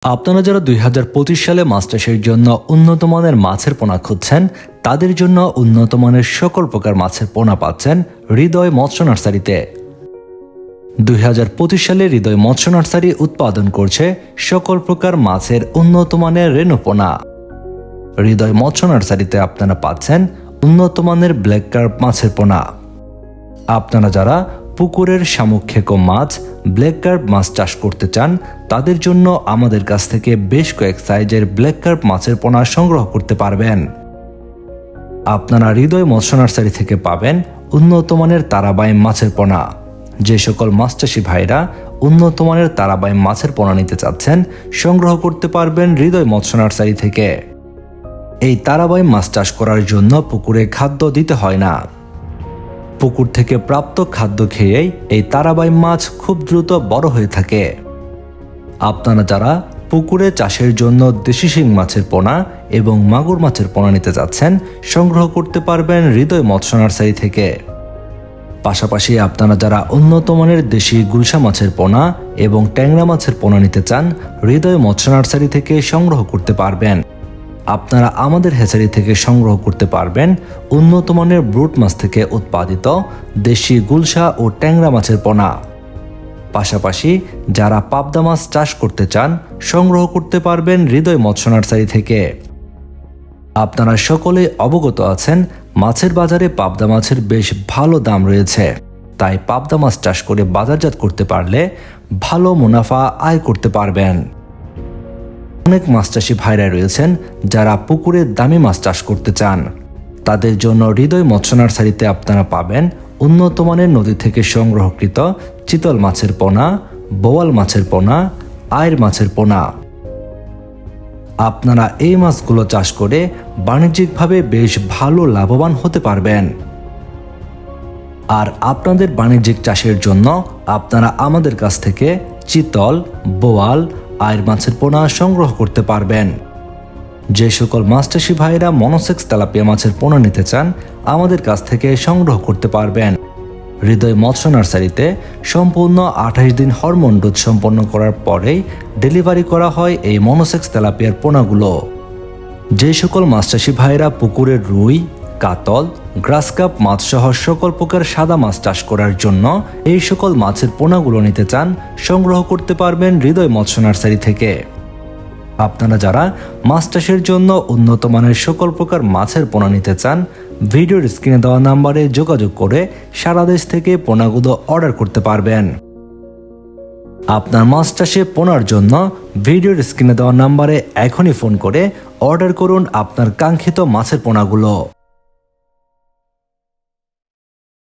আপনারা যারা 2025 সালে মাছ চাষের জন্য উন্নত মানের মাছের পোনা খুঁজছেন, তাদের জন্য উন্নত মানের সকল প্রকার মাছের পোনা পাচ্ছেন হৃদয় মৎস্য নার্সারিতে। 2025 সালে হৃদয় মৎস্য নার্সারি উৎপাদন করছে সকল প্রকার মাছের উন্নত মানের রেণু পোনা। হৃদয় মৎস্য নার্সারিতে আপনারা পাচ্ছেন উন্নত মানের ব্ল্যাক কার্প মাছের পোনা। আপনারা যারা পুকুরের শামুক খেকো মাছ, ব্ল্যাক কার্প মাছ চাষ করতে চান, তাদের জন্য আমাদের কাছ থেকে বেশ কয়েক সাইজের ব্ল্যাক কার্প মাছের পোনা সংগ্রহ করতে পারবেন। আপনারা হৃদয় মৎস্য নার্সারি থেকে পাবেন উন্নত মানের তারাবাইম মাছের পোনা। যে সকল মাছ চাষী ভাইরা উন্নত মানের তারাবাইম মাছের পোনা নিতে চাচ্ছেন, সংগ্রহ করতে পারবেন হৃদয় মৎস্য নার্সারি থেকে। এই তারাবাইম মাছ চাষ করার জন্য পুকুরে খাদ্য দিতে হয় না। পুকুর থেকে প্রাপ্ত খাদ্য খেয়েই এই তারাবাইম মাছ খুব দ্রুত বড় হয়ে থাকে। আপনারা যারা পুকুরে চাষের জন্য দেশি শিং মাছের পোনা এবং মাগুর মাছের পোনা নিতে যাচ্ছেন, সংগ্রহ করতে পারবেন হৃদয় মৎস্য নার্সারি থেকে। পাশাপাশি আপনারা যারা উন্নত মানের দেশি গুলশা মাছের পোনা এবং ট্যাংরা মাছের পোনা নিতে চান, হৃদয় মৎস্য নার্সারি থেকে সংগ্রহ করতে পারবেন। আপনারা আমাদের হ্যাচারি থেকে সংগ্রহ করতে পারবেন উন্নত মানের ব্রুট মাছ থেকে উৎপাদিত দেশি গুলশা ও ট্যাংরা মাছের পোনা। পাশাপাশি যারা পাবদা মাছ চাষ করতে চান, সংগ্রহ করতে পারবেন হৃদয় মৎস্য নার্সারি থেকে। আপনারা সকলে অবগত আছেন, মাছের বাজারে পাবদা মাছের বেশ ভালো দাম রয়েছে। তাই পাবদা মাছ চাষ করে বাজারজাত করতে পারলে ভালো মুনাফা আয় করতে পারবেন। অনেক মাছ চাষী ভাইরা রয়েছেন যারা পুকুরে দামি মাছ চাষ করতে চান, তাদের জন্য হৃদয় মৎস্য নার্সারিতে আপনারা পাবেন উন্নত মানের নদী থেকে সংগ্রহকৃত চিতল মাছের পোনা, বোয়াল মাছের পোনা, আয়ের মাছের পোনা। আপনারা এই মাছগুলো চাষ করে বাণিজ্যিকভাবে বেশ ভালো লাভবান হতে পারবেন। আর আপনাদের বাণিজ্যিক চাষের জন্য আপনারা আমাদের কাছ থেকে চিতল, বোয়াল, আয়ের মাছের পোনা সংগ্রহ করতে পারবেন। যে সকল মাছ চাষী ভাইরা মনোসেক্স তেলাপিয়া মাছের পোনা নিতে চান, আমাদের কাছ থেকে সংগ্রহ করতে পারবেন। হৃদয় মৎস্য নার্সারিতে সম্পূর্ণ 28 দিন হরমোন ডোজ সম্পন্ন করার পরেই ডেলিভারি করা হয় এই মনোসেক্স তেলাপিয়ার পোনাগুলো। যে সকল মাছ চাষী ভাইরা পুকুরের রুই, কাতল, গ্রাসকাপ মাছ সহ সকল প্রকার সাদা মাছ চাষ করার জন্য এই সকল মাছের পোনাগুলো নিতে চান, সংগ্রহ করতে পারবেন হৃদয় মৎস্য নার্সারি থেকে। আপনারা যারা মাছ চাষের জন্য উন্নত মানের সকল প্রকার মাছের পোনা নিতে চান, ভিডিওর স্ক্রিনে দেওয়া নাম্বারে যোগাযোগ করে সারা দেশ থেকে পোনাগুলো অর্ডার করতে পারবেন। আপনার মাছ চাষে পোনার জন্য ভিডিওর স্ক্রিনে দেওয়া নাম্বারে এখনই ফোন করে অর্ডার করুন আপনার কাঙ্ক্ষিত মাছের পোনাগুলো।